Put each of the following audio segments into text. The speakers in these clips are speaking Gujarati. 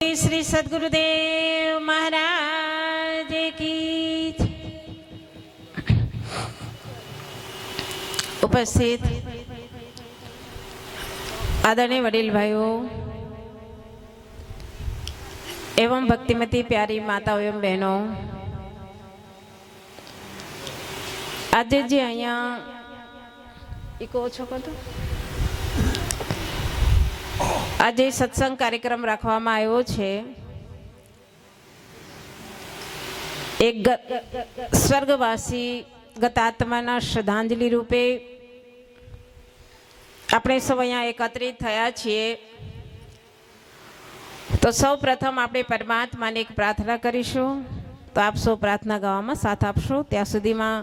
श्री सद्गुरुदेव महाराज की उपस्थित आदरणीय वडील भाइयों एवं भक्तिमती प्यारी माताओं एवं बहनों, आज जे अहिया इको ओछो करतो आज सत्संग कार्यक्रम राखवामां आव्यो छे। एक स्वर्गवासी गतात्माना श्रद्धांजलि रूपे आपणे सौ अहींया एकत्रित थया छीए। तो सौ प्रथम आपणे परमात्माने एक प्रार्थना करीशुं। तो आप सौ प्रार्थना गावामां साथ आपशो। त्यां सुधीमां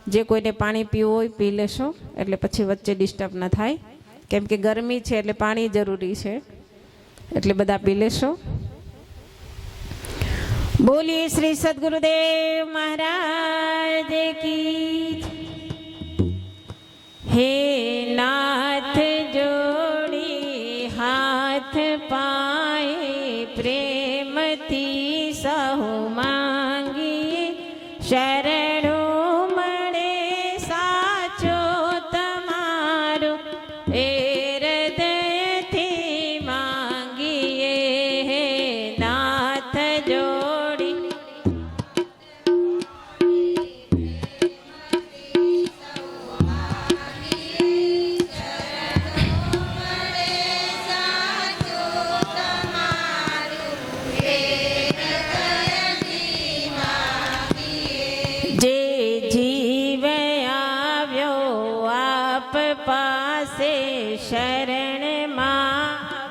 जे कोईने पाणी पीवुं होय पी लेशो, एटले पछी वच्चे डिस्टर्ब न थाय, केम के गरमी है एटले पाणी जरूरी है, एटले बधा पी लेशो। बोलिए श्री सद्गुरुदेव महाराज की। हे नाथ जोड़ी हाथ पाए प्रेम थी सहु मांगिए, शरणो मणे साचो तमारो शरण मां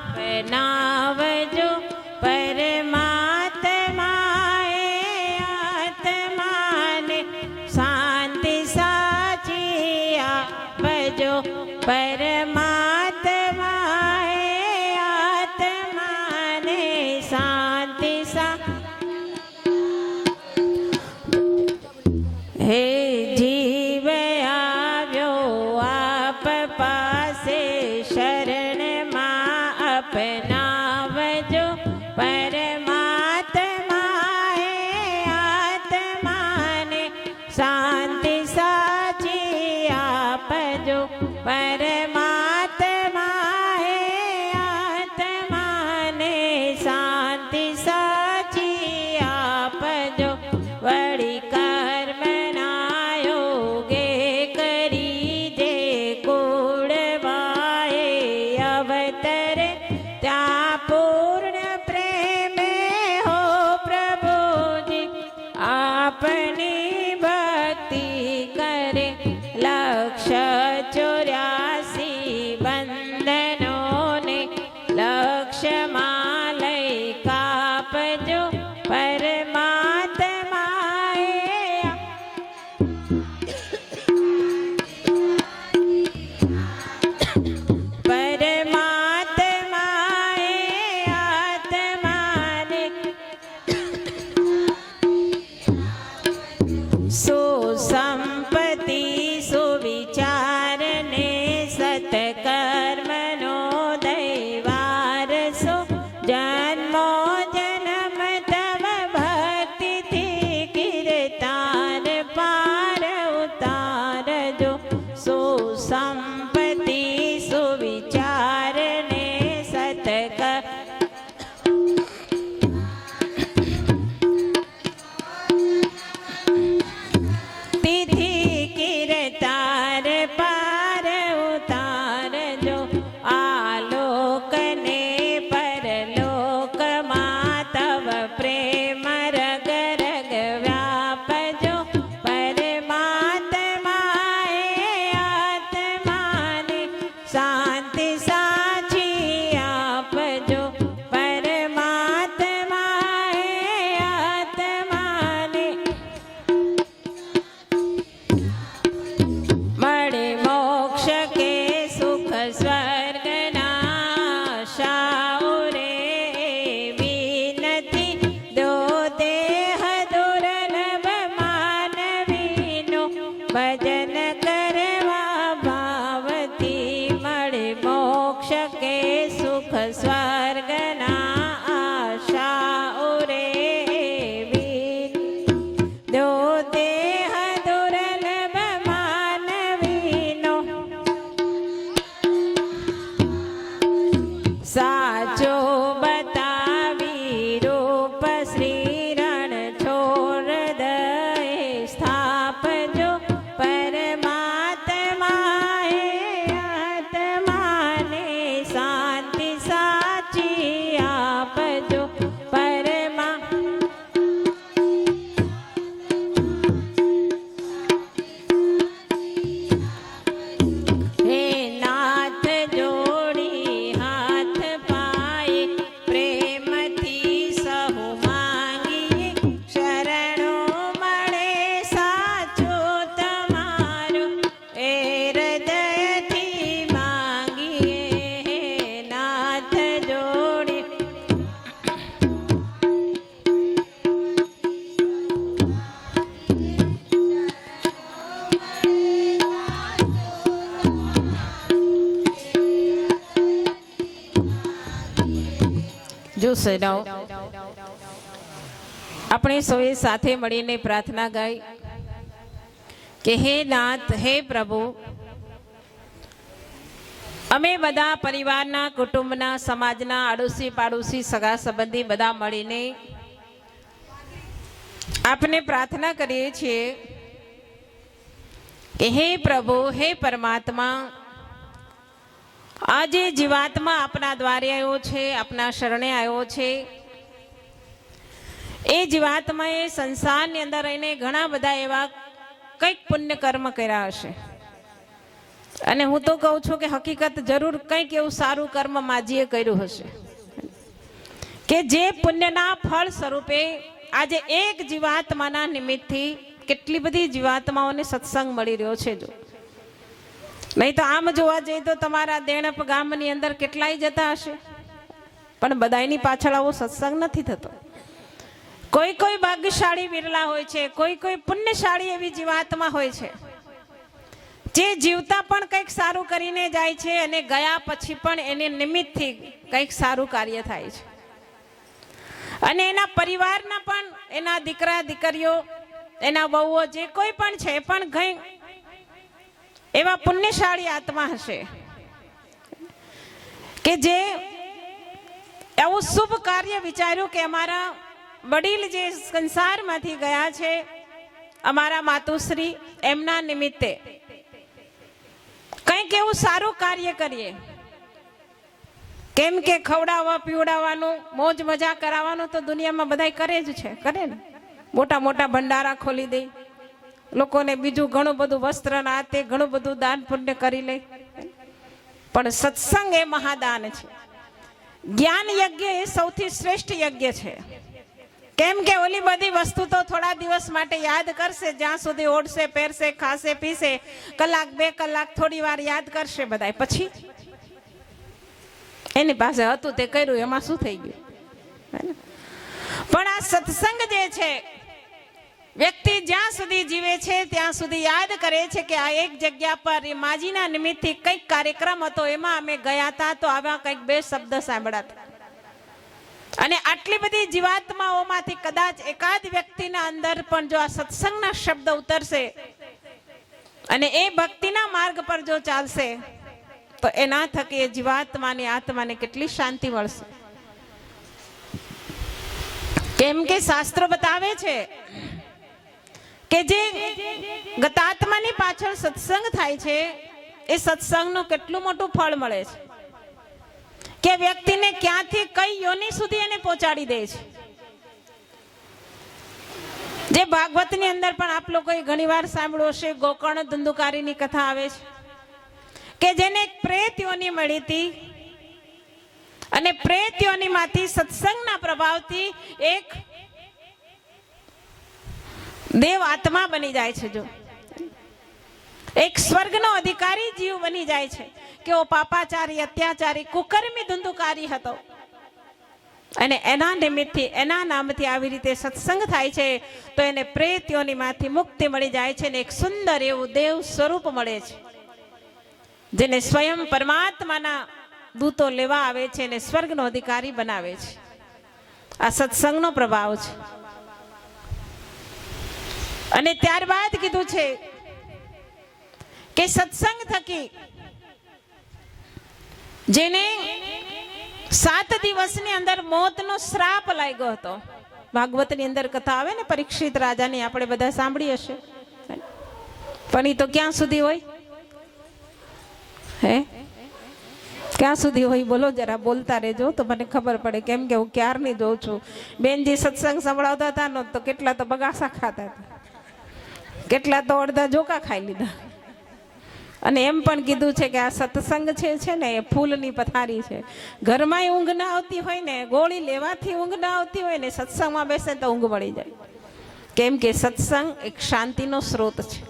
अपनावजो परमात्माए आत्माने शांति साची आपजो, परमात्माए आत्माने शांति सा। हे जीव आव्यो आप पासे शरण मां अपनावजो, परमात्माए आत्माने शांति साची आपजो, परमात्माए आत्माने शांति साची आपजो। वड़ी कर्मना योगे करी जे कूड़वाए अवतर त्या पूर्ण प्रेम हो प्रभु जी, आपनी भक्ति करे 184 बंधनों ने लक्ष्य मालय काप જો પરમાં આપણે સૌએ સાથે મળીને પ્રાર્થના ગાઈ કે હે નાથ, હે પ્રભુ, અમે બધા પરિવારના, કુટુંબના, સમાજના, આડોશી પાડોશી, સગા સંબંધી બધા મળીને આપને પ્રાર્થના કરીએ છીએ કે હે પ્રભુ, હે પરમાત્મા, આજે જીવાત્મા આપના દ્વારે આવ્યો છે, આપના શરણે આવ્યો છે. એ જીવાત્માએ સંસારની અંદર રહીને ઘણા બધા એવા કંઈક પુણ્ય કર્મ કર્યા હશે. અને હું તો કહું છું કે હકીકત જરૂર કંઈક એવું સારું કર્મ માજીએ કર્યું હશે કે જે પુણ્યના ફળ સ્વરૂપે આજે એક જીવાત્માના નિમિત્તથી કેટલી બધી જીવાત્માઓને સત્સંગ મળી રહ્યો છે. જો નહીં તો આમ જોવા જઈએ તો તમારા દેણપ ગામની અંદર કેટલાય જતા હશે, પણ બધાની પાછળ આવો સત્સંગ નથી થતો. કોઈ કોઈ ભાગ્યશાળી બિરલા હોય છે, કોઈ પુણ્યશાળી એવી જીવાત્મા હોય છે જે જીવતા પણ કંઈક સારું કરીને જાય છે અને ગયા પછી પણ એને નિમિત્તથી કંઈક સારું કાર્ય થાય છે. અને એના પરિવારના પણ, એના દીકરા દીકરીઓ, એના વહુઓ જે કોઈ પણ છે પણ કંઈ એવા પુણ્યશાળી આત્મા હશે કે જે એવું શુભ કાર્ય વિચાર્યું કે અમારા વડીલ જે સંસારમાંથી ગયા છે, અમારા માતુશ્રી, એમના નિમિત્તે કંઈક એવું સારું કાર્ય કરીએ. કેમ કે ખવડાવવા પીવડાવવાનું, મોજ મજા કરાવવાનું તો દુનિયામાં બધા કરે જ છે, કરે ને. મોટા મોટા ભંડારા ખોલી દે, લોકોને બીજું ઘણું બધું વસ્ત્ર ના તે ઘણું બધું દાન પુણ્ય કરી લે. પણ સત્સંગ એ મહાદાન છે. જ્ઞાન યજ્ઞ એ સૌથી શ્રેષ્ઠ યજ્ઞ છે. કેમ કે ઓલી બધી વસ્તુ તો થોડા દિવસ માટે યાદ કરશે, જ્યાં સુધી ઓઢશે, પહેરશે, ખાશે, પીશે, કલાક બે કલાક થોડી વાર યાદ કરશે બધા, પછી એની પાસે હતું તે કર્યું, એમાં શું થઈ ગયું. પણ આ સત્સંગ જે છે, વ્યક્તિ જ્યાં સુધી જીવે છે ત્યાં સુધી યાદ કરે છે કે આ એક જગ્યા પર માજીના નિમિત્તથી કંઈક કાર્યક્રમ હતો, એમાં અમે ગયા હતા, તો આવા કંઈક બે શબ્દ સાંભળ્યા હતા. અને આટલી બધી જીવાત્માઓમાંથી કદાચ એકાદ વ્યક્તિના અંદર પણ જો આ સત્સંગના શબ્દ ઉતરશે અને એ ભક્તિના માર્ગ પર જો ચાલશે તો એના થકી એ જીવાત્માની આત્માને કેટલી શાંતિ મળશે. કેમ કે શાસ્ત્રો બતાવે છે કે જે ગતાત્માની પાછળ સત્સંગ થાય છે એ સત્સંગનું કેટલું મોટું ફળ મળે છે કે વ્યક્તિને ક્યાંથી કઈ યોની સુધી એને પહોંચાડી દે છે. જે ભાગવતની અંદર પણ આપ લોકોએ ઘણી વાર સાંભળ્યું હશે, ગોકર્ણ ધુંધુકારીની કથા આવે છે કે જેને એક પ્રેત યોની મળી હતી અને પ્રેત યોનીમાંથી સત્સંગના પ્રભાવથી એક દેવ આત્મા બની જાય છે. જો એક સ્વર્ગનો અધિકારી જીવ બની જાય છે કે ઓ પાપાચારી, અત્યાચારી, કુકર્મી ધુંધુકારી હતો અને એના નિમિત્તથી, એના નામથી આવી રીતે સત્સંગ થાય છે તો એને પ્રેત યોનીમાંથી મુક્તિ મળી જાય છે ને એક સુંદર એવું દેવ સ્વરૂપ મળે છે જેને સ્વયં પરમાત્માના દૂતો લેવા આવે છે અને સ્વર્ગનો અધિકારી બનાવે છે. આ સત્સંગનો પ્રભાવ છે. અને ત્યારબાદ કીધું છે કે સત્સંગ થકી જેને 7 દિવસની અંદર મોતનો શ્રાપ લાગ્યો હતો. ભાગવતની અંદર કથા આવે ને પરીક્ષિત રાજાની, આપણે બધા સાંભળી હશે, પણ એ તો ક્યાં સુધી હોય હે? ક્યાં સુધી હોય બોલો, જરા બોલતા રહેજો તો મને ખબર પડે, કેમ કે હું ક્યારની જોઉં છું. બેનજી સત્સંગ સંભળાવતા હતા ને તો કેટલા તો બગાસા ખાતા હતા, કેટલા તો અડધા જોકા ખાઈ લીધા. અને એમ પણ કીધું છે કે આ સત્સંગ છે ને એ ફૂલની પથારી છે. ઘરમાં ઊંઘ ના આવતી હોય ને, ગોળી લેવાથી ઊંઘ ના આવતી હોય ને, સત્સંગમાં બેસે તો ઊંઘ મળી જાય. કેમ કે સત્સંગ એક શાંતિનો સ્ત્રોત છે.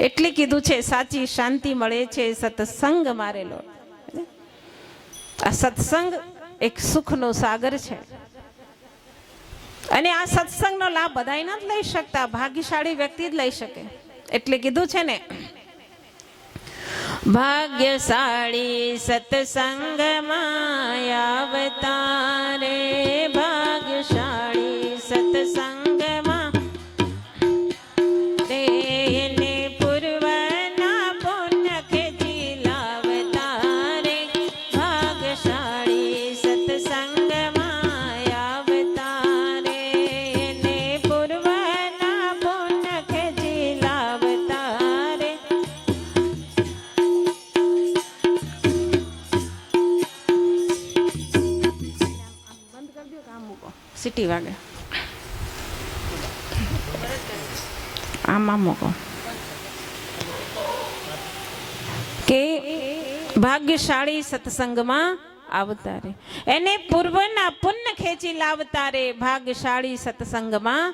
એટલે કીધું છે સાચી શાંતિ મળે છે સત્સંગ મારેલો. આ સત્સંગ એક સુખનો સાગર છે. અને આ સત્સંગનો લાભ બધા નથી લઈ શકતા, ભાગ્યશાળી વ્યક્તિ જ લઈ શકે. એટલે કીધું છે ને, ભાગ્યશાળી સત્સંગમાં આવતા રે, ભાગ્યશાળી સત્સંગમાં એને પૂર્વના પુણ્ય ખેંચી લાવતા રે, ભાગ્યશાળી સત્સંગમાં આવતા રે, એને પૂર્વના પુણ્ય ખેંચી લાવતા રે. સિટી વાગે આમાં મૂકો કે ભાગ્યશાળી સત્સંગમાં આવતા રે, એને પૂર્વના પુણ્ય ખેંચી લાવતા રે, ભાગ્યશાળી સત્સંગમાં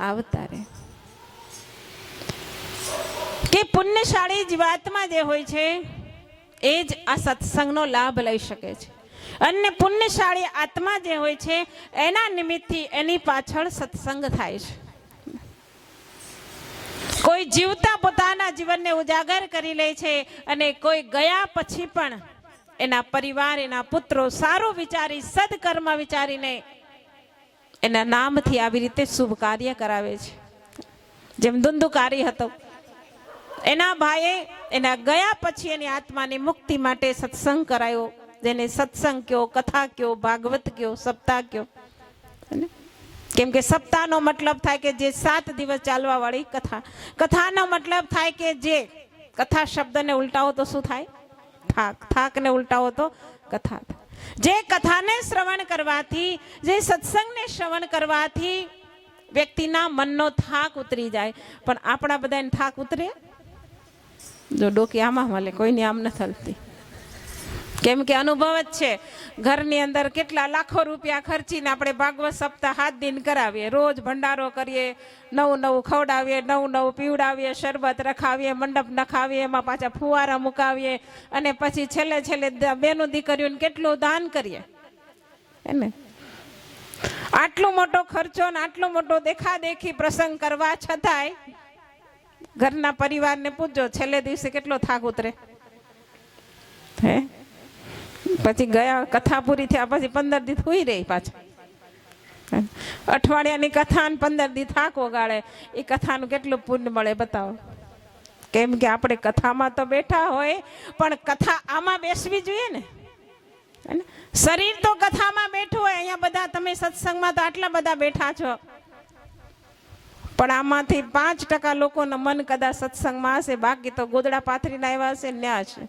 આવતા રે. કે પુણ્યશાળી જીવાત્મા જે હોય છે એ જ આ સત્સંગનો લાભ લઈ શકે છે. અને પુણ્યશાળી આત્મા જે હોય છે એના નિમિત્તથી એની પાછળ સત્સંગ થાય છે. કોઈ જીવતા પોતાના જીવનને ઉજાગર કરી લે છે, અને કોઈ ગયા પછી પણ એના પરિવાર, એના પુત્રો સારું વિચારી, સદકર્મ વિચારીને એના નામથી આવી રીતે શુભ કાર્ય કરાવે છે. જેમ ધુંધુકારી હતો, એના ભાઈએ એના ગયા પછી એની આત્માની મુક્તિ માટે સત્સંગ કરાયો, જેને સત્સંગ કયો, કથા કયો, ભાગવત કયો, સપ્તાહ કયો. કેમ કે સપ્તાહનો મતલબ થાય કે જે 7 દિવસ ચાલવા વાળી કથા. કથાનો મતલબ થાય કે જે કથા શબ્દને ઉલટાવો તો શું થાય? થાક. થાકને ઉલટાવો તો કથા. જે કથાને શ્રવણ કરવાથી, જે સત્સંગને શ્રવણ કરવાથી વ્યક્તિના મનનો થાક ઉતરી જાય. પણ આપણા બધાને થાક ઉતરે? જો ડોકી આમાં મળે, કોઈની આમ નથી હલતી. કેમ કે અનુભવ જ છે. ઘરની અંદર કેટલા લાખો રૂપિયા ખર્ચીને આપણે ભાગવત સપ્તાહ 7 દિન કરાવીએ, રોજ ભંડારો કરીએ, નવું નવું ખવડાવીએ, નવું નવું પીવડાવીએ, શરબત રખાવીએ, મંડપ નખાવીએ, એમાં પાછા ફુવારા મુકાવીએ, અને પછી છેલ્લે છેલ્લે બેનું દીકરીઓને કેટલું દાન કરીએ. એને આટલો મોટો ખર્ચો ને આટલો મોટો દેખાદેખી પ્રસંગ કરવા છતાંય ઘરના પરિવારને પૂછજો છેલ્લે દિવસે કેટલો થાક ઉતરે. હે પછી ગયા કથા પૂરી થયા પછી 15 દી સુઈ રહી, પાછા અઠવાડિયાની કથા ને 15 દી થાક વગાડે. એ કથાનું કેટલું પુણ્ય મળે બતાવો. કેમ કે આપણે કથામાં તો બેઠા હોય, પણ કથા આમાં બેસવી જોઈએ ને. શરીર તો કથામાં બેઠું હોય, અહીંયા બધા તમે સત્સંગમાં તો આટલા બધા બેઠા છો, પણ આમાંથી 5% લોકોનું મન કદાચ સત્સંગમાં હશે, બાકી તો ગોદડા પાથરીને આવ્યા હશે, ન્યા હશે.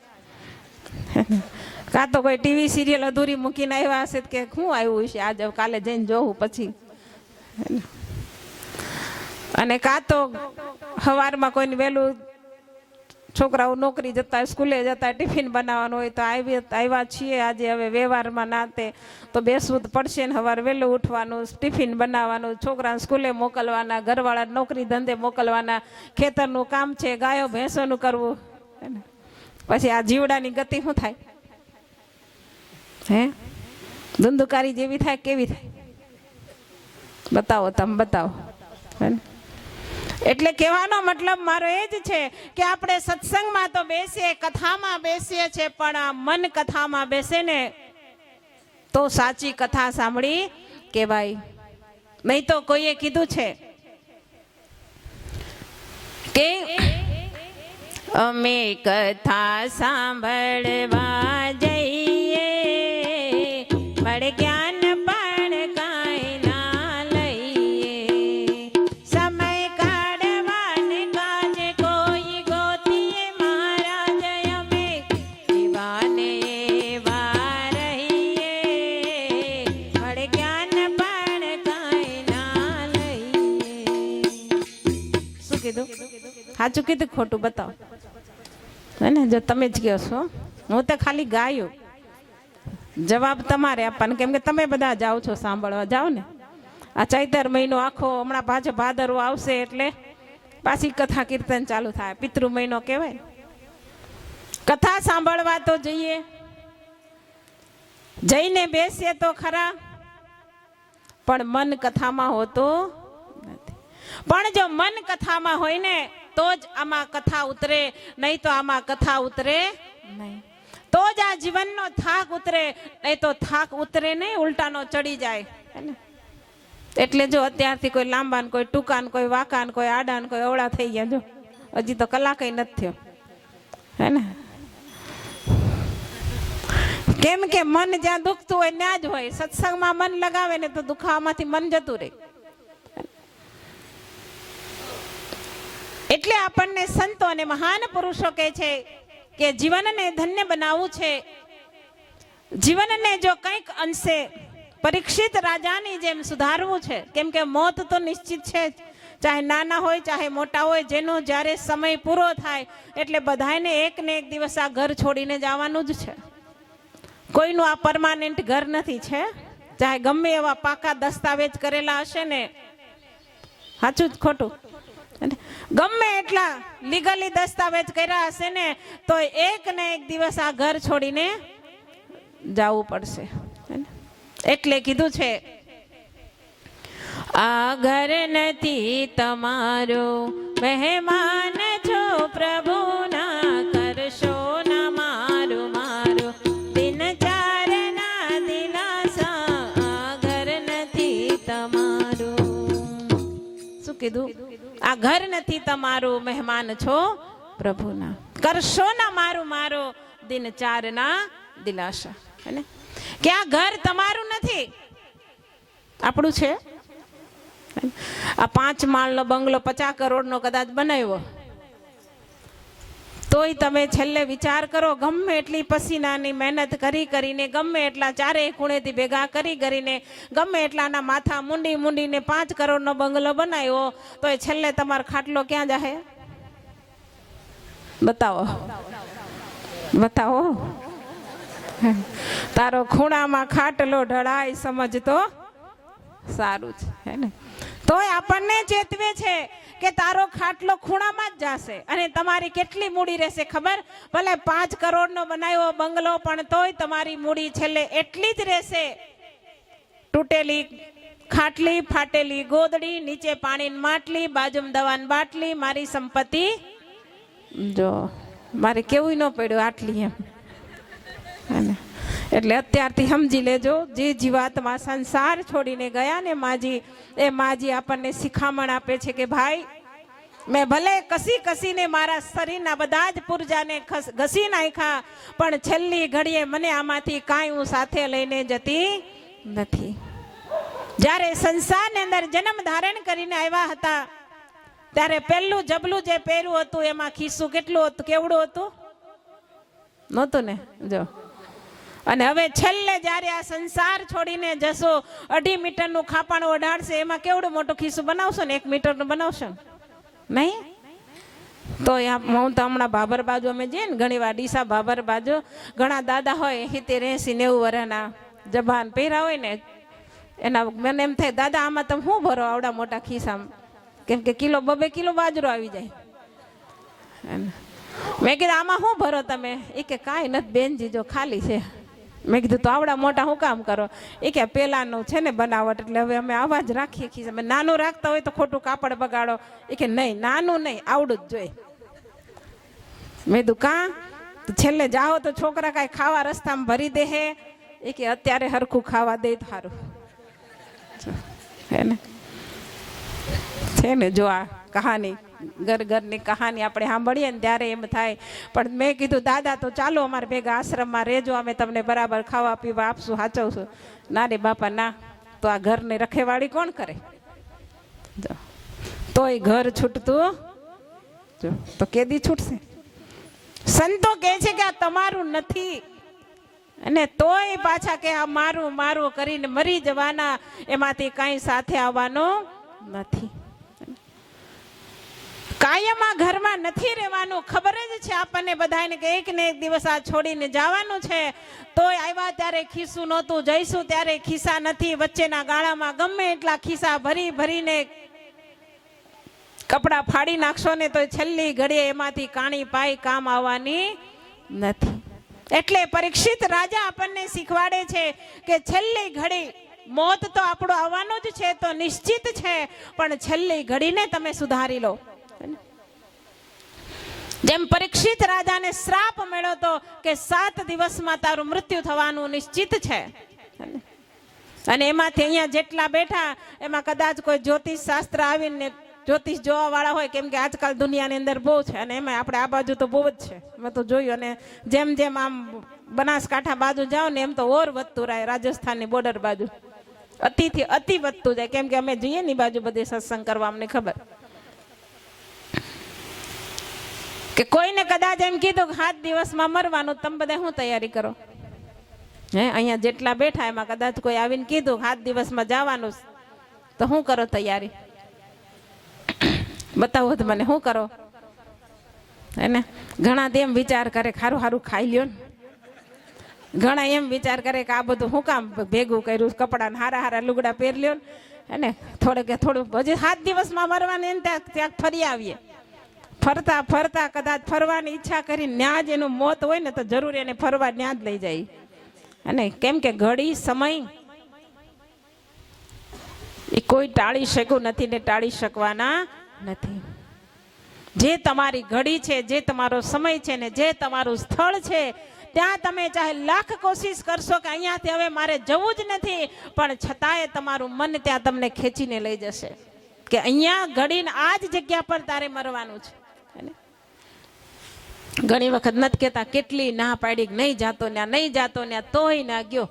કાં તો કોઈ ટીવી સિરિયલ અધૂરી મૂકીને આવ્યા હશે કે શું આવ્યું છે આજે, કાલે જઈને જોવું પછી. અને કાં તો સવારમાં કોઈને વહેલું છોકરાઓ નોકરી જતા, સ્કૂલે જતા, ટિફિન બનાવવાનું હોય તો આવ્યા છીએ આજે, હવે વ્યવહારમાં નાતે તો બેસવું જ પડશે ને. સવારે વહેલું ઉઠવાનું, ટિફિન બનાવવાનું, છોકરાને સ્કૂલે મોકલવાના, ઘરવાળા નોકરી ધંધે મોકલવાના, ખેતરનું કામ છે, ગાયો ભેંસોનું કરવું. પછી આ જીવડાની ગતિ શું થાય? હે ધુંધુકારી જેવી થાય કેવી થાય? બતાવો, તમે બતાવો. એટલે કહેવાનો મતલબ મારો એ જ છે કે આપણે સત્સંગમાં તો બેસીએ, કથામાં બેસીએ છે, પણ આ મન કથામાં બેસે ને તો સાચી કથા સાંભળી કહેવાય. નહીં તો કોઈએ કીધું છે કે અમે કથા સાંભળવા જઈએ, પણ જ્ઞાન પણ કાંઈ ના લઈએ. સમય કાઢવાને કાજે કોઈ ગોતીએ મહારાજ અમે, દીવાને કીધું? સાચું કીધું ખોટું બતાવો? હે ને? જો તમે જ કહો છો, હું તો ખાલી ગાયું. જવાબ તમારે આપવાનો, કેમ કે તમે બધા જાઓ છો સાંભળવા. જાઓ ને. આ ચૈતર મહિનો આખો, હમણાં પાછો ભાદરવો આવશે એટલે પાછી કથા કીર્તન ચાલુ થાય. પિતૃ મહિનો કહેવાય. કથા સાંભળવા તો જઈએ, જઈને બેસીએ તો ખરા, પણ મન કથામાં હોતું નથી. પણ જો મન કથામાં હોય ને તો જ આમાં કથા ઉતરે, નહીં તો આમાં કથા ઉતરે નહીં. તો જ આ જીવનનો થાક ઉતરે, નહીં તો થાક ઉતરે નહીં, ઉલટાનો ચડી જાય. એટલે જો અત્યારથી કોઈ લાંબા ને કોઈ ટૂંકા ને કોઈ વાંકા ને કોઈ આડા ને કોઈ અવળા થઈ ગયા. જો હજી તો કલાકે નથી થયો, હે ને? કેમ કે મન જ્યાં દુખતું હોય ત્યાં જ હોય. સત્સંગમાં મન લગાવે ને તો દુખાવામાંથી મન જતું રહે. એટલે આપણને સંતો અને મહાન પુરુષો કહે છે કે જીવનને ધન્ય બનાવવું છે. જીવનને જો કંઈક અંશે પરીક્ષિત રાજાની જેમ સુધારવું છે, કેમ કે મોત તો નિશ્ચિત છે જ, ચાહે નાના હોય ચાહે મોટા હોય. જેનો જ્યારે સમય પૂરો થાય એટલે બધાને એક ને એક દિવસ આ ઘર છોડીને જવાનું જ છે. કોઈનું આ પરમાનન્ટ ઘર નથી છે. ચાહે ગમે એવા પાકા દસ્તાવેજ કરેલા હશે ને, સાચું જ ખોટું, ગમે એટલા લીગલી દસ્તાવેજ કર્યા હશે ને, તો એક ને એક દિવસ આ ઘર છોડીને જવું પડશે. એટલે કીધું છે, આ ઘર નથી તમારો, મહેમાન છો પ્રભુના, કરશો ના મારું મારું દિનચારના દિલાસા. આ ઘર નથી તમારું. શું કીધું? આ ઘર નથી તમારું, મહેમાન છો પ્રભુના, કરશો ના મારું મારો દિનચારના દિલાસા. હે ને? કે આ ઘર તમારું નથી, આપણું છે. આ 5 માળનો બંગલો 50 કરોડનો કદાચ બનાવ્યો, તોય તમે છેલ્લે વિચાર કરો, ગમે એટલી પસીનાની મહેનત કરીને, ગમે એટલા ચારેય ખૂણેથી ભેગા કરીને, ગમે એટલાના માથા મૂંડીને 5 કરોડનો બંગલો બનાવ્યો, તો એ છેલ્લે તમારો ખાટલો ક્યાં જાહે? બતાવો. તારો ખૂણામાં ખાટલો ઢળાય સમજતો સારું છે, હે ને? તોય આપણને ચેતવે છે કે તારો ખાટલો ખૂણામાં જ જશે, અને તમારી કેટલી મૂડી રહેશે ખબર? ભલે 5 કરોડનો બનાવ્યો બંગલો, પણ તોય તમારી મૂડી છેલ્લે એટલી જ રહેશે. તૂટેલી ખાટલી, ફાટેલી ગોદડી, નીચે પાણીની માટલી, બાજુમાં દવાની બાટલી, મારી સંપત્તિ જો મારે કેવું ન પડ્યું આટલી એમ. એટલે અત્યારથી સમજી લેજો, જે જીવાત્મા સંસાર છોડીને ગયા ને માજી, એ માજી આપણને શિખામણ આપે છે કે ભાઈ, મેં ભલે કસીને મારા શરીરના બધા જ પુરજાને ઘસી નાખ્યા, પણ છેલ્લી ઘડીએ મને આમાંથી કાંઈ હું સાથે લઈને જતી નથી. જ્યારે સંસારની અંદર જન્મ ધારણ કરીને આવ્યા હતા, ત્યારે પહેલું જબલું જે પહેર્યું હતું એમાં ખિસ્સું કેટલું હતું, કેવડું હતું? નહોતું ને? જો. અને હવે છેલ્લે જ્યારે આ સંસાર છોડીને જશો, 2.5 મીટરનું ખાપણ ઓઢાડશે, એમાં કેવડું મોટું ખિસ્સું બનાવશો ને? 1 મીટરનું બનાવશો નહીં? તો હું તો હમણાં ભાભર બાજુ અમે જઈએ ને ઘણી વાર, ડીસા ભાભર બાજુ, ઘણા દાદા હોય 70, 80, 90 વર્ષના, જબાન પહેર્યા હોય ને, એના મને એમ થાય, દાદા આમાં તમે શું ભરો આવડા મોટા ખિસ્સામાં? કેમ કે 2 કિલો બાજરો આવી જાય. મેં કીધું આમાં શું ભરો તમે? એ કે કાંઈ નથી બેનજી, જો ખાલી છે. મેં કીધું તો આવડા મોટા શું કામ કરો? એ કે પેલાનું છે ને બનાવટ, એટલે હવે અમે આવા જ રાખીએ ખીસે. નાનું રાખતા હોય તો ખોટું કાપડ બગાડો. એ કે નહીં, નાનું નહીં, આવડું જ જોઈએ. મેં કીધું કાં? છેલ્લે જાઓ તો છોકરા કાંઈ ખાવા રસ્તામાં ભરી દે હે? એ કે અત્યારે હરખું ખાવા દે તો સારું. હે ને? છે ને? જો આ કહાની, ઘરની કહાની આપણે સાંભળીએ ને ત્યારે એમ થાય. પણ મેં કીધું દાદા તો ચાલો અમારે ભેગા આશ્રમમાં રહેજો, અમે તમને બરાબર ખાવા પીવા આપશું, સાચવશું. ના રે બાપા ના, તો આ ઘરની રખેવાળી કોણ કરે? તોય ઘર છૂટતું જો તો કેદી છૂટશે? સંતો કહે છે કે આ તમારું નથી, અને તોય પાછા કે આ મારું કરીને મરી જવાના, એમાંથી કઈ સાથે આવવાનું નથી. કાયમ આ ઘરમાં નથી રહેવાનું. ખબર જ છે આપણને બધાને કે એક ને એક દિવસ આ છોડીને જવાનું છે. તોય આવ્યા ત્યારે ખિસ્સું નહોતું, જઈશું ત્યારે ખિસ્સા નથી. વચ્ચેના ગાળામાં ગમે એટલા ખિસ્સા ભરી ભરીને કપડા ફાડી નાખશો ને તો છેલ્લી ઘડીએ એમાંથી કાણી પાઈ કામ આવવાની નથી. એટલે પરીક્ષિત રાજા આપણને શીખવાડે છે કે છેલ્લી ઘડી મોત તો આપણું આવવાનું જ છે, તો નિશ્ચિત છે, પણ છેલ્લી ઘડીને તમે સુધારી લો. જેમ પરીક્ષિત રાજાને શ્રાપ મળ્યો તો કે 7 દિવસમાં તારું મૃત્યુ થવાનું નિશ્ચિત છે, અને એમાંથી અહીંયા જેટલા બેઠા એમાં કદાચ કોઈ જ્યોતિષ શાસ્ત્ર આવીને જ્યોતિષ જોવા વાળા હોય, કેમ કે આજકાલ દુનિયાની અંદર બહુ છે, અને એમાં આપણે આ બાજુ તો બહુ જ છે, મેં તો જોયું. અને જેમ જેમ આમ બનાસકાંઠા બાજુ જાઓ ને એમ તો ઓર વધતું રહે. રાજસ્થાનની બોર્ડર બાજુ અતિથી અતિ વધતું જાય, કેમ કે અમે જઈએ ને બાજુ બધે સત્સંગ કરવા, અમને ખબર કે કોઈને કદાચ એમ કીધું કે 7 દિવસમાં મરવાનું, તમે બધા શું તૈયારી કરો? અહીંયા જેટલા બેઠા એમાં કદાચ કોઈ આવીને કીધું 7 દિવસમાં જવાનું, તો શું કરો તૈયારી? બતાવો તો મને, શું કરો? એને ઘણા એમ વિચાર કરે ખારું સારું ખાઈ લ્યો ને, ઘણા એમ વિચાર કરે કે આ બધું શું કામ ભેગું કર્યું, કપડા ને હારા હારા લુગડા પહેરી લ્યો ને, થોડું હજી 7 દિવસમાં મરવાની એને ત્યાં ફરી આવીએ. ફરતા ફરતા કદાચ ફરવાની ઈચ્છા કરી ન્યા જ એનું મોત હોય ને તો જરૂર એને ફરવા ન્યા જ લઈ જાય. અને કેમ કે ઘડી સમય એ કોઈ ટાળી શક્યું નથી ને ટાળી શકવાના નથી. જે તમારી ઘડી છે, જે તમારો સમય છે ને જે તમારું સ્થળ છે, ત્યાં તમે ચાહે લાખ કોશિશ કરશો કે અહીંયાથી હવે મારે જવું જ નથી, પણ છતાંય તમારું મન ત્યાં તમને ખેંચીને લઈ જશે કે અહીંયા ઘડીને આ જ જગ્યા પર તારે મરવાનું છે. ઘણી વખત નથી કહેતા કેટલી ના પાડી, નહીં જાતો ત્યાં, નહીં જાતો ત્યાં, તોય ના ગયો,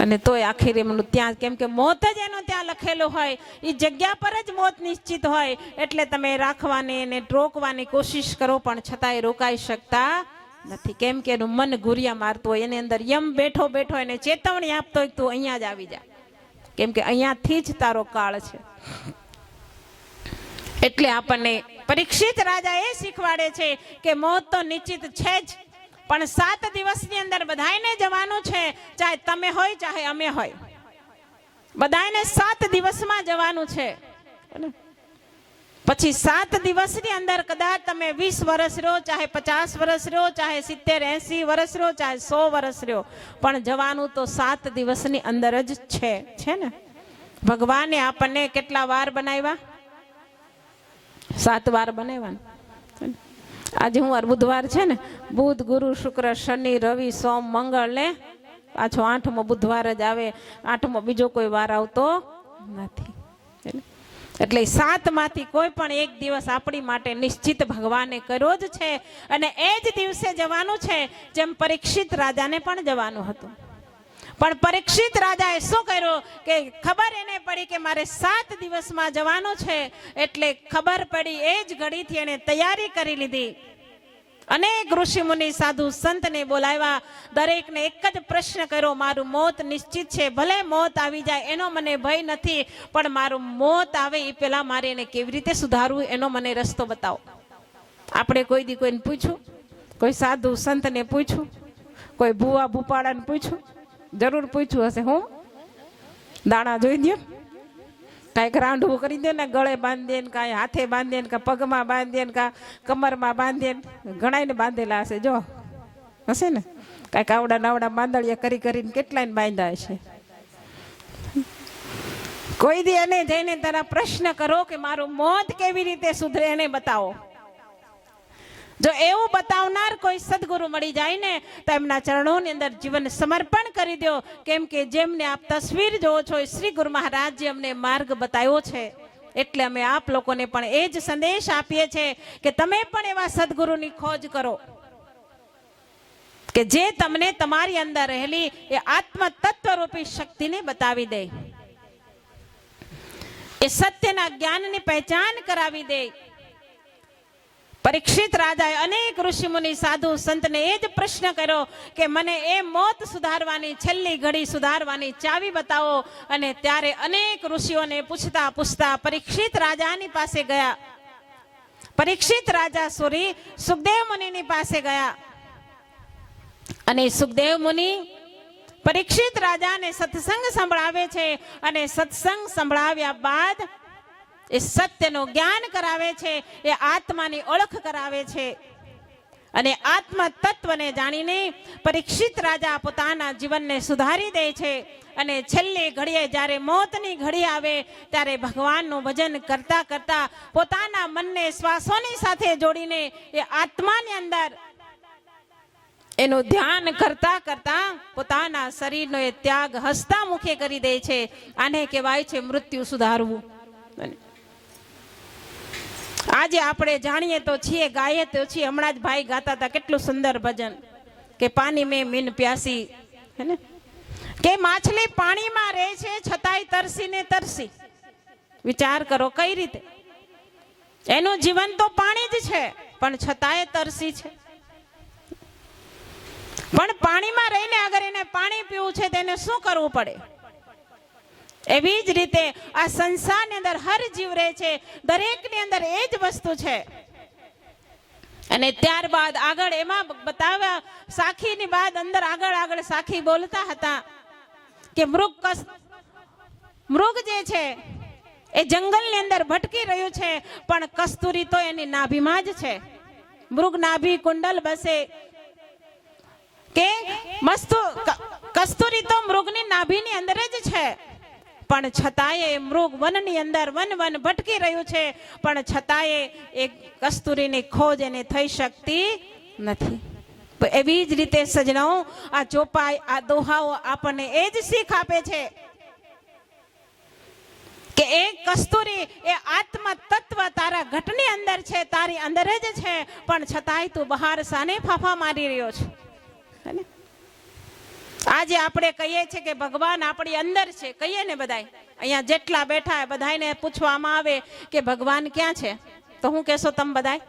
અને તોય આખીર એમનું ત્યાં, કેમ કે મોત જ એનું ત્યાં લખેલું હોય, એ જગ્યા પર જ મોત નિશ્ચિત હોય. એટલે તમે રાખવાની અને રોકવાની કોશિશ કરો, પણ છતાંય રોકાઈ શકતા નથી, કેમ કે એનું મન ઘુરિયા મારતું હોય, એની અંદર યમ બેઠો બેઠો એને ચેતવણી આપતો હોય તું અહીંયા જ આવી જા, કેમ કે અહીંયાથી જ તારો કાળ છે. એટલે આપણને પરીક્ષિત રાજા એ શીખવાડે છે કે મોત તો નિશ્ચિત છે જ, પણ 7 દિવસની અંદર બધાને જવાનું છે, ચાહે તમે હોય ચાહે અમે હોય, બધાને 7 દિવસમાં જવાનું છે. પછી 7 દિવસની અંદર કદાચ તમે 20 વર્ષ રહ્યો, ચાહે 50 વર્ષ રહ્યો, ચાહે 70-80 વર્ષ રહ્યો, ચાહે 100 વર્ષ રહ્યો, પણ જવાનું તો 7 દિવસની અંદર જ છે ને. ભગવાને આપણને કેટલા વાર બનાવ્યા? 7 વાર બનાવ્યા. આજે હું બુધવાર છે ને, બુધ ગુરુ શુક્ર શનિ રવિ સોમ મંગળ ને પાછો 8મો બુધવાર જ આવે, 8મો બીજો કોઈ વાર આવતો નથી. એટલે 7 માંથી કોઈ પણ એક દિવસ આપણી માટે નિશ્ચિત ભગવાને કર્યો જ છે, અને એ જ દિવસે જવાનું છે, જેમ પરીક્ષિત રાજાને પણ જવાનું હતું. પણ પરીક્ષિત રાજાએ શું કર્યું કે ખબર એને પડી કે મારે 7 દિવસમાં જવાનું છે, એટલે ખબર પડી એ જ ઘડીથી એને તૈયારી કરી લીધી. અનેક ઋષિ મુનિ સાધુ સંતને બોલાવ્યા, દરેકને એક જ પ્રશ્ન કર્યો, મારું મોત નિશ્ચિત છે, ભલે મોત આવી જાય એનો મને ભય નથી, પણ મારું મોત આવે એ પહેલા મારે એને કેવી રીતે સુધારવું એનો મને રસ્તો બતાવો. આપણે કોઈ દી કોઈને પૂછ્યું? કોઈ સાધુ સંતને પૂછ્યું? કોઈ ભૂવા ભૂપાળાને પૂછ્યું? જરૂર પૂછ્યું હશે. હું દાણા જોઈ દો, કાંઈક રાંડવું કરી દો ને, ગળે બાંધીએ ને, કાંઈ હાથે બાંધીએ ને, કાં પગમાં બાંધીએ ને, કાં કમરમાં બાંધીએ ને, ઘણાને બાંધેલા હશે, જો હશે ને, કાંઈક આવડા નાવડા બાંધળિયા કરી કરીને કેટલાને બાંધ્યા હશે. કોઈ દી એને જઈને તારા પ્રશ્ન કરો કે મારું મોત કેવી રીતે સુધરે, એને બતાવો. જો એવું બતાવનાર કોઈ સદગુરુ મળી જાય ને તો એમના ચરણોની અંદર જીવન સમર્પણ કરી દો, કેમ કે જેમને આપ તસવીર જોવો છો શ્રી ગુરુ મહારાજજી અમને માર્ગ બતાવ્યો છે. એટલે અમે આપ લોકોને પણ એ જ સંદેશ આપીએ છીએ કે તમે પણ એવા સદગુરુની ખોજ કરો કે જે તમને તમારી અંદર રહેલી એ આત્મ તત્વરૂપી શક્તિને બતાવી દે, એ સત્યના જ્ઞાનની પહેચાન કરાવી દે. પરીક્ષિત રાજાએ અનેક ઋષિ મુનિ સાધુ સંતને એ જ પ્રશ્ન કર્યો કે મને એ મોત સુધારવાની છેલ્લી ઘડી સુધારવાની ચાવી બતાવો. અને ત્યારે અનેક ઋષિઓને પૂછતા પૂછતા પરીક્ષિત રાજાની પાસે ગયા. પરીક્ષિત રાજા સુખદેવ મુનિની પાસે ગયા અને સુખદેવ મુનિ પરીક્ષિત રાજાને સત્સંગ સંભળાવે છે. અને સત્સંગ સંભળાવ્યા બાદ એ સત્યનું જ્ઞાન કરાવે છે, એ આત્માની ઓળખ કરાવે છે. અને આત્મ તત્વને જાણીને પરીક્ષિત રાજા પોતાના જીવનને સુધારી દે છે. અને છેલ્લી ઘડીએ જ્યારે મોતની ઘડી આવે ત્યારે ભગવાનનું ભજન કરતા કરતા પોતાના મનને શ્વાસોની સાથે જોડીને એ આત્માની અંદર એનું ધ્યાન કરતા કરતા પોતાના શરીરનો એ ત્યાગ હસતા મુખે કરી દે છે. આને કહેવાય છે મૃત્યુ સુધારવું. આજે આપણે જાણીએ તો છીએ, ગાઈએ તો છીએ. હમણાં જ ભાઈ ગાતા હતા કેટલું સુંદર ભજન કે પાણી મેં મીન પ્યાસી, હે ને, કે માછલી પાણીમાં રહે છે છતાંય તરસી ને તરસી. વિચાર કરો કઈ રીતે, એનું જીવન તો પાણી જ છે પણ છતાંય તરસી છે. પણ પાણીમાં રહીને અગર એને પાણી પીવું છે તેને શું કરવું પડે? એવી જ રીતે આ સંસારની અંદર હર જીવ રહે છે, દરેકની અંદર એ જ વસ્તુ છે. અને ત્યારબાદ આગળ એમાં બતાવ્યા સાખીની બાદ અંદર આગળ સાખી બોલતા હતા કે મૃગ જે છે એ જંગલની અંદર ભટકી રહ્યું છે પણ કસ્તુરી તો એની નાભીમાં જ છે. મૃગ નાભી કુંડલ બસે કે કસ્તુરી તો મૃગની નાભીની અંદર જ છે પણ છતાંય મૃગ વનની અંદર વન ભટકી રહ્યું છે પણ છતાંય એ કસ્તુરીની ખોજ એને થઈ શકતી નથી. એવી જ રીતે સજનાઓ આ ચોપાઈ આ દોહાઓ આપણને એ જ શીખ આપે છે કે એ કસ્તુરી એ આત્મ તત્વ તારા ઘટની અંદર છે, તારી અંદર જ છે પણ છતાંય તું બહાર સાને ફાફા મારી રહ્યો છે. આજે આપણે કહીએ છીએ કે ભગવાન આપણી અંદર છે, કહીએ ને બધાય. અહીંયા જેટલા બેઠા બધાને પૂછવામાં આવે કે ભગવાન ક્યાં છે તો હું કહેશો તમે બધાય?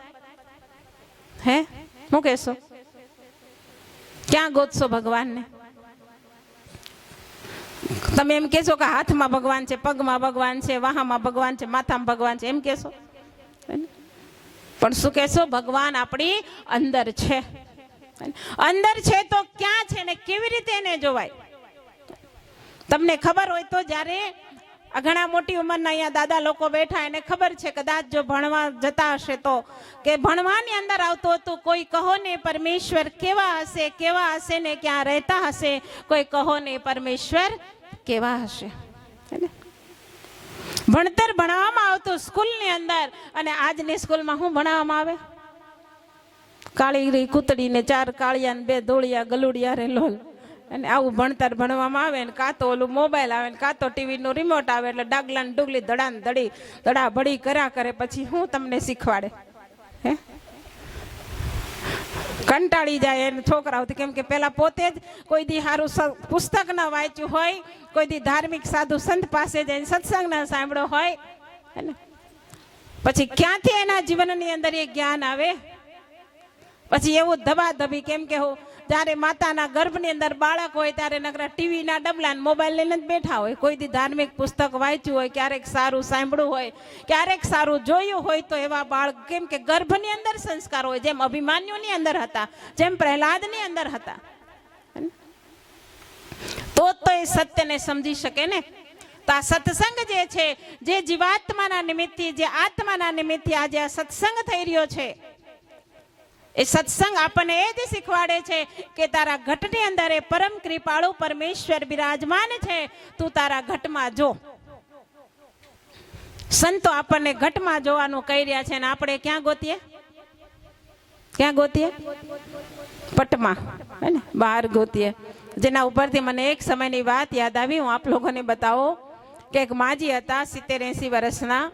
હે હું કહેશો? ક્યાં ગોતશો ભગવાનને? તમે એમ કહેશો કે હાથમાં ભગવાન છે, પગમાં ભગવાન છે, વાહામાં ભગવાન છે, માથામાં ભગવાન છે, એમ કહેશો? પણ શું કહેશો? ભગવાન આપણી અંદર છે. અંદર છે તો ક્યાં છે ને કેવી રીતે એને જોવાય? તમને ખબર હોય તો જ્યારે ઘણા મોટી ઉંમરના અહીંયા દાદા લોકો બેઠા, એને ખબર છે કદાચ જો ભણવા જતા હશે તો કે ભણવાની અંદર આવતું હતું કોઈ કહો ને પરમેશ્વર કેવા હશે ને ક્યાં રહેતા હશે, કોઈ કહો ને પરમેશ્વર કેવા હશે. ભણતર ભણાવવામાં આવતું સ્કૂલની અંદર અને આજની સ્કૂલમાં શું ભણાવવામાં આવે? કાળી કૂતડી ને 4 કાળિયા ને 2 ધોળિયા ગલુડિયા રે લોલ. અને આવું ભણતર ભણવામાં આવે ને કાં તો ઓલું મોબાઈલ આવે ને કાં તો ટીવી નું રિમોટ આવે એટલે ડાગલા ને ડુગલી દડા ભડી કર્યા કરે. પછી હું તમને શીખવાડે? હે કંટાળી જાય એને છોકરાઓ, કેમ કે પેલા પોતે જ કોઈ દી સારું પુસ્તક ના વાંચ્યું હોય, કોઈ દી ધાર્મિક સાધુ સંત પાસે જઈને સત્સંગ ના સાંભળ્યો હોય, પછી ક્યાંથી એના જીવનની અંદર એ જ્ઞાન આવે? પછી એવું ધબાધબી, કેમ કે જ્યારે માતાના ગર્ભની અંદર બાળક હોય ત્યારે નકરા ટીવીના ડબલા ને મોબાઈલ લઈને જ બેઠા હોય. કોઈ દી ધાર્મિક પુસ્તક વાંચ્યું હોય, ક્યારેક સારું સાંભળ્યું હોય, ક્યારેક સારું જોયું હોય તો એવા બાળક, કેમ કે ગર્ભની અંદર સંસ્કાર હોય, જેમ અભિમાન્યુની અંદર હતા, જેમ પ્રહલાદની અંદર હતા, તો એ સત્યને સમજી શકે ને. તો આ સત્સંગ જે છે, જે જીવાત્માના નિમિત્તથી, જે આત્માના નિમિત્તથી આજે આ સત્સંગ થઈ રહ્યો છે, એ સત્સંગ આપણને એ જ શીખવાડે છે કે તારા ઘટની અંદર એ પરમ કૃપાળુ પરમેશ્વર બિરાજમાન છે, તું તારા ઘટમાં જો. સંતો આપણને ઘટમાં જોવાનું કહી રહ્યા છે અને આપણે ક્યાં ગોતીએ? પટમાં, હે ને, બહાર ગોતીએ. જેના ઉપરથી મને એક સમયની વાત યાદ આવી, હું આપ લોકોને બતાવો કે એક માજી હતા 70-80 વર્ષના,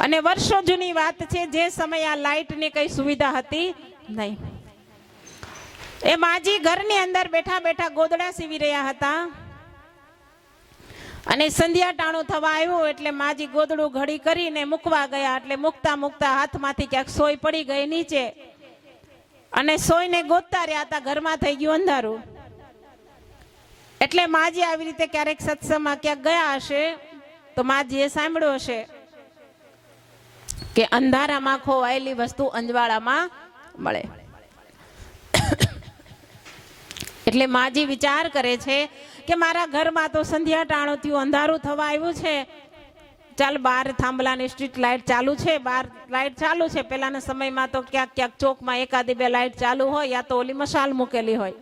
અને વર્ષો જૂની વાત છે, જે સમયે આ લાઇટની કઈ સુવિધા હતી નહીં. એ માજી ઘરની અંદર બેઠા બેઠા ગોદડા સીવી રહ્યા હતા અને સંધ્યા ટાણું થવા આવ્યું એટલે માજી ગોદડું ઘડી કરીને મૂકવા ગયા, એટલે મૂકતા મૂકતા હાથમાંથી ક્યાંક સોય પડી ગઈ નીચે, અને સોયને ગોતતા રહ્યા હતા, ઘરમાં થઈ ગયું અંધારું. એટલે માજી આવી રીતે ક્યારેક સત્સંગમાં ક્યાંક ગયા હશે તો માજીએ સાંભળ્યું હશે કે અંધારામાં ખોવાયેલી વસ્તુ અંજવાળામાં મળે. એટલે માજી વિચાર કરે છે કે મારા ઘરમાં તો સંધ્યા ટાણું થયું, અંધારું થવા આવ્યું છે, ચાલ બહાર થાંભલાની સ્ટ્રીટ લાઇટ ચાલુ છે, બહાર લાઇટ ચાલુ છે. પેલાના સમયમાં તો ક્યાંક ક્યાંક ચોકમાં એકાદી બે લાઇટ ચાલુ હોય, યા તો ઓલી મશાલ મૂકેલી હોય.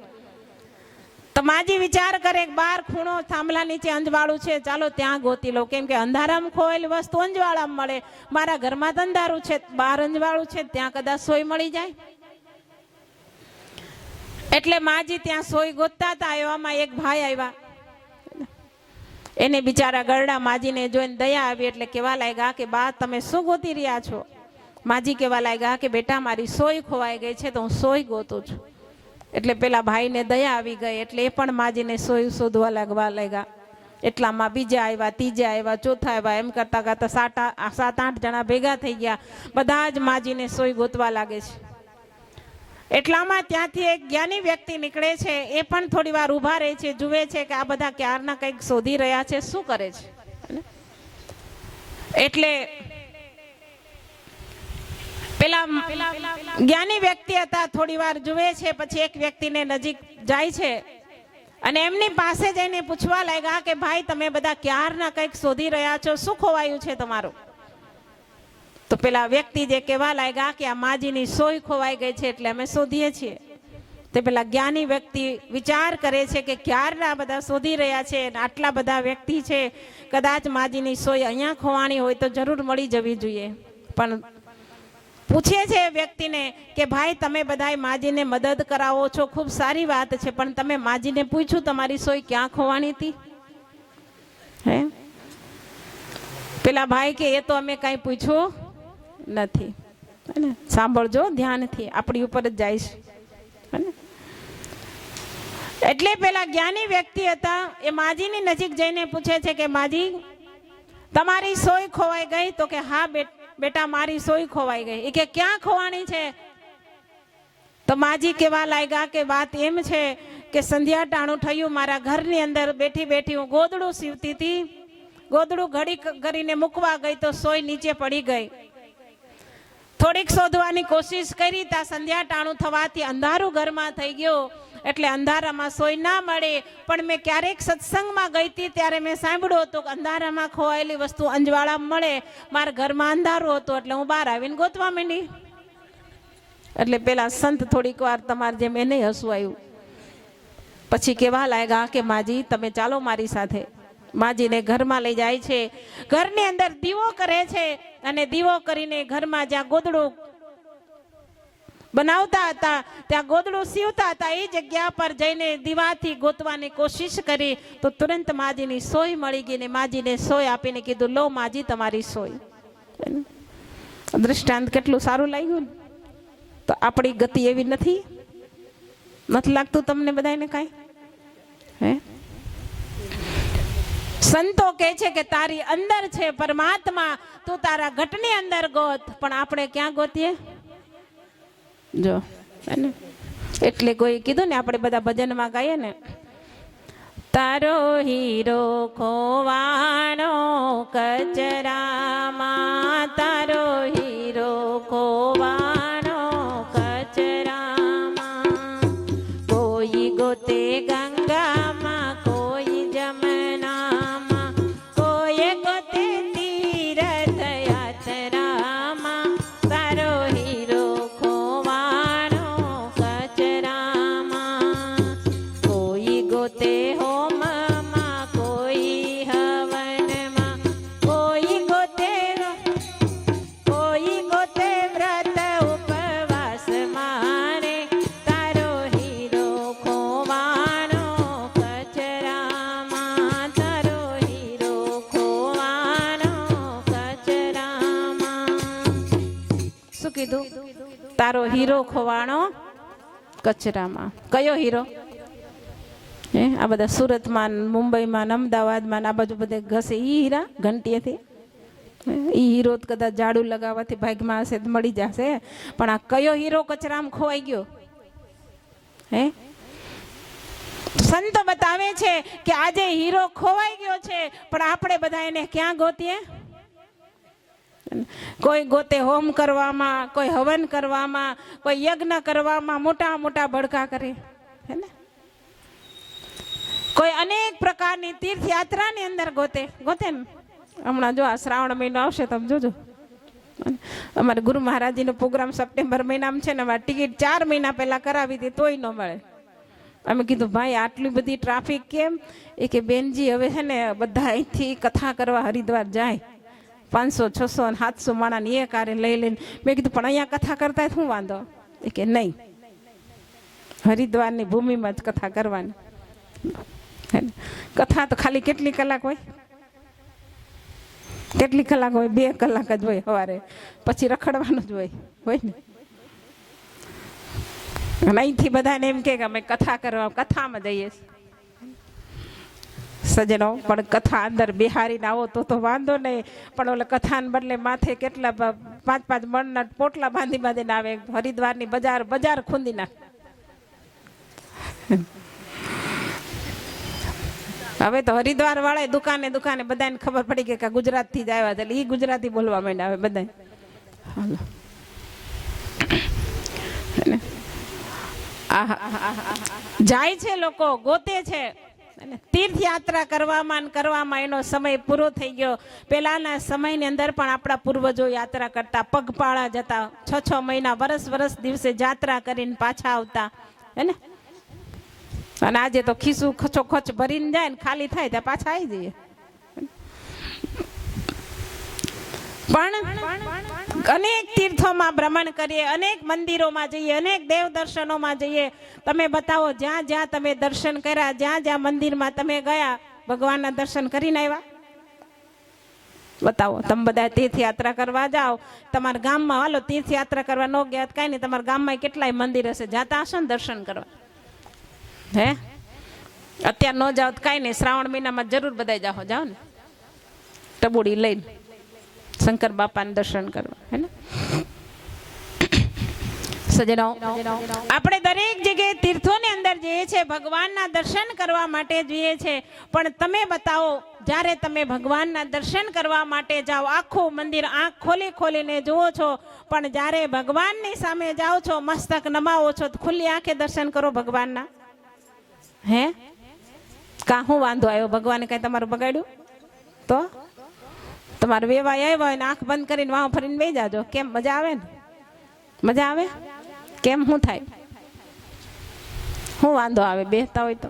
તો માજી વિચાર કરે બહાર ખૂણો થાંભલા નીચે અંજવાળું છે, ચાલો ત્યાં ગોતી લો, કેમ કે અંધારામાં ખોયેલી વસ્તુ અંજવાળામાં મળે. મારા ઘરમાં તો અંધારું છે, બહાર અંજવાળું છે, ત્યાં કદાચ સોય મળી જાય. એટલે માજી ત્યાં સોય ગોતતા હતા. એવામાં એક ભાઈ આવ્યા, એને બિચારા ગરડા માજીને જોઈને દયા આવી, એટલે કેવા લાગ્યા કે બા તમે શું ગોતી રહ્યા છો? માજી કેવા લાગ્યા કે બેટા મારી સોય ખોવાઈ ગઈ છે તો હું સોય ગોતું છું. એટલે પેલા ભાઈને દયા આવી ગઈ, એટલે એ પણ માજીને સોય શોધવા લાગ્યા. એટલામાં બીજા આવ્યા, ત્રીજા આવ્યા, ચોથા આવ્યા, એમ કરતા કરતા 7-8 જણા ભેગા થઈ ગયા. બધા જ માજીને સોય ગોતવા લાગે છે. એટલામાં ત્યાંથી એક જ્ઞાની વ્યક્તિ નીકળે છે. એ પણ થોડી વાર ઊભા રહે છે, જુએ છે કે આ બધા ક્યારના કંઈક શોધી રહ્યા છે, શું કરે છે. એટલે પેલા જ્ઞાની વ્યક્તિ હતા, થોડી વાર જુએ છે, પછી એક વ્યક્તિને નજીક જાય છે અને એમની પાસે જઈને પૂછવા લાગ્યા કે ભાઈ તમે બધા ક્યારના કંઈક શોધી રહ્યા છો, શું ખોવાયું છે તમારું? તો પેલા વ્યક્તિ જે કહેવા લાગ્યા કે આ માજીની સોય ખોવાઈ ગઈ છે એટલે અમે શોધીએ છીએ. તે પેલા જ્ઞાની વ્યક્તિ વિચાર કરે છે કે ક્યારના બધા શોધી રહ્યા છે, આટલા બધા વ્યક્તિ છે, કદાચ માજીની સોય અહીંયા ખોવાણી હોય તો જરૂર મળી જવી જોઈએ. પણ પૂછે છે વ્યક્તિને કે ભાઈ તમે બધાય માજીને મદદ કરાવો છો, ખૂબ સારી વાત છે, પણ તમે માજીને પૂછ્યું તમારી સોય ક્યાં ખોવાણી હતી? હે? પેલા ભાઈ કે એ તો અમે કઈ પૂછ્યું નથી. સાંભળજો ધ્યાનથી, આપણી ઉપર જ જાય છે. એટલે પેલા જ્ઞાની વ્યક્તિ હતા, એ માજીની નજીક જઈને પૂછે છે કે માજી તમારી સોય ખોવાઈ ગઈ? તો કે હા બેટા મારી સોય ખોવાઈ ગઈ. એ કે ક્યાં ખોવાણી છે? તો માજી કેવા લાગ્યા કે વાત એમ છે કે સંધ્યા ટાણું થયું, મારા ઘરની અંદર બેઠી બેઠી હું ગોદડું સીવતી હતી, ગોદડું ઘડી કરીને મૂકવા ગઈ તો સોય નીચે પડી ગઈ. થોડીક શોધવાની કોશિશ કરી, ત્યાં સંધ્યા ટાણું થવાથી અંધારું ઘરમાં થઈ ગયું, એટલે અંધારામાં સોય ના મળે. પણ મેં ક્યારેક સત્સંગમાં ગઈ હતી ત્યારે મેં સાંભળ્યું હતું કે અંધારામાં ખોવાયેલી વસ્તુ અંજવાળામાં મળે. મારા ઘરમાં અંધારું હતું એટલે હું બહાર આવીને ગોતવા માંડી. એટલે પેલા સંત થોડીક વાર તમારે જેમ એને હસવું આવ્યું, પછી કેવા લાગ્યા કે માજી તમે ચાલો મારી સાથે. માજીને ઘરમાં લઈ જાય છે, ઘરની અંદર દીવો કરે છે, અને દીવો કરીને ઘરમાં જ્યાં ગોદડું બનાવતા હતા, ત્યાં ગોદડું સીવતા હતા, એ જગ્યા પર જઈને દીવાથી ગોતવાની કોશિશ કરી તો તુરંત માજીની સોય મળી ગઈ ને માજીને સોય આપીને કીધું લો માજી તમારી સોય. દૃષ્ટાંત કેટલું સારું લાગ્યું. તો આપણી ગતિ એવી નથી લાગતું તમને બધાને કાંઈ? હે? સંતો કહે છે કે તારી અંદર છે પરમાત્મા, તું તારા ઘટની અંદર ગોત. પણ આપણે ક્યાં ગોતીએ? જો એટલે કોઈ કીધું ને, આપણે બધા ભજનમાં ગાઈએ ને, તારો હીરો ખોવાનો કચરામાં, તારો હીરો ખોવાનો કચરામાં, કોઈ ગોતે ગંગામાં, કોઈ જમનામાં, કોઈ ગોતે તીર્થ યાત્રામાં, તારો હીરો ખોવાનો કચરામાં, કોઈ ગોતે હોમમાં, કોઈ હવનમાં, કોઈ ગોતે વ્રત ઉપવાસ મારે, તારો હીરો ખોવાનો કચરામાં, તારો હીરો ખોવાનો કચરામાં. શું કીધું? તારો હીરો ખોવાણો કચરામાં. કયો હીરો? આ બધા સુરતમાં, મુંબઈમાં, અમદાવાદમાં આ બાજુ બધે ઘસે ઈ હીરા ઘંટીએથી. ઈ હીરો કદાચ ઝાડુ લગાવવાથી ભાગમાં હશે તો મળી જશે, પણ આ કયો હીરો કચરામાં ખોવાઈ ગયો? હે, સંતો બતાવે છે કે આજે હીરો ખોવાઈ ગયો છે, પણ આપણે બધા એને ક્યાં ગોતીએ? કોઈ ગોતે હોમ કરવામાં, કોઈ હવન કરવામાં, કોઈ યજ્ઞ કરવામાં, મોટા મોટા બળકા કરે, હે ને? કોઈ અનેક પ્રકારની તીર્થયાત્રાની અંદર ગોતે ને. હમણાં જો આ શ્રાવણ મહિનો આવશે, તમે જોજો. અમારે ગુરુ મહારાજીનો પ્રોગ્રામ સપ્ટેમ્બર મહિનામાં છે ને, અમારે ટિકિટ 4 મહિના પહેલા કરાવી હતી તોય ન મળે. અમે કીધું ભાઈ આટલી બધી ટ્રાફિક કેમ? એ કે બેનજી હવે છે ને બધા અહીંથી કથા કરવા હરિદ્વાર જાય, 500, 600 અને 700 માણાની એ કારે લઈ લઈને. મેં કીધું પણ અહીંયા કથા કરતા શું વાંધો? એ કે નહીં, હરિદ્વારની ભૂમિમાં જ કથા કરવાની. કથા તો ખાલી કેટલી કલાક હોય? કેટલી કલાક હોય? 2 કલાક જ હોય સવારે, પછી રખડવાનું જ હોય ને. અને અહીંથી બધાને એમ કે અમે કથા કરવા કથામાં જઈએ સજનો, પણ કથા અંદર બિહારીને આવો તો વાંધો નહીં, પણ ઓલે કથાને બદલે માથે કેટલા 5-5 મણના પોટલા બાંધીને આવે. હરિદ્વારની બજાર ખૂંદી નાખે. હવે તો હરિદ્વાર વાળા દુકાને બધાને ખબર પડી ગઈ કે ગુજરાતથી જ આવ્યા છે, એટલે એ ગુજરાતી બોલવા માંડ્યા હવે બધા. હાલો જાય છે, લોકો ગોતે છે. તીર્થયાત્રા કરવામાં એનો સમય પૂરો થઈ ગયો. પેલાના સમયની અંદર પણ આપણા પૂર્વજો યાત્રા કરતા, પગપાળા જતા, 6 મહિના, વર્ષ દિવસે યાત્રા કરીને પાછા આવતા, હે ને? અને આજે તો ખિસ્સું ખચોખચ ભરીને જાય ને ખાલી થાય ત્યાં પાછા આવી જઈએ. પણ અનેક તીર્થોમાં ભ્રમણ કરીએ, અનેક મંદિરોમાં જઈએ, અનેક દેવ દર્શનોમાં જઈએ. તમે બતાવો જ્યાં જ્યાં તમે દર્શન કર્યા, જ્યાં મંદિરમાં તમે ગયા, ભગવાનના દર્શન કરીને આવ્યા? બતાવો. તમે બધા તીર્થયાત્રા કરવા જાઓ, તમારા ગામમાં હાલો તીર્થયાત્રા કરવા ન ગયા કઈ નહીં, તમારા ગામમાં કેટલાય મંદિર હશે, જાતા હશો ને દર્શન કરવા? હે, અત્યારે ન જાઓ તો કઈ નહીં, શ્રાવણ મહિનામાં જરૂર બધા જાઓ ને, ટબુડી લઈને શંકર બાપાને દર્શન કરવા, હે ને? સજનો, આપણે દરેક જગ્યાએ તીર્થોની અંદર જઈએ છે, ભગવાનના દર્શન કરવા માટે જઈએ છે. પણ તમે બતાવો, જ્યારે તમે ભગવાનના દર્શન કરવા માટે જાઓ, આખું મંદિર આંખ ખોલીને જુઓ છો, પણ જ્યારે ભગવાનની સામે જાઓ છો, મસ્તક નમાવો છો, તો ખુલ્લી આંખે દર્શન કરો ભગવાનના. હે, શું વાંધો આવ્યો? ભગવાને કઈ તમારું બગાડ્યું? તો તમારે વેવાય આવ્યા હોય ને આંખ બંધ કરીને વાહ ફરીને બેસી જાજો, કેમ? મજા આવે ને? મજા આવે? કેમ? શું થાય? શું વાંધો આવે બેસતા હોય તો?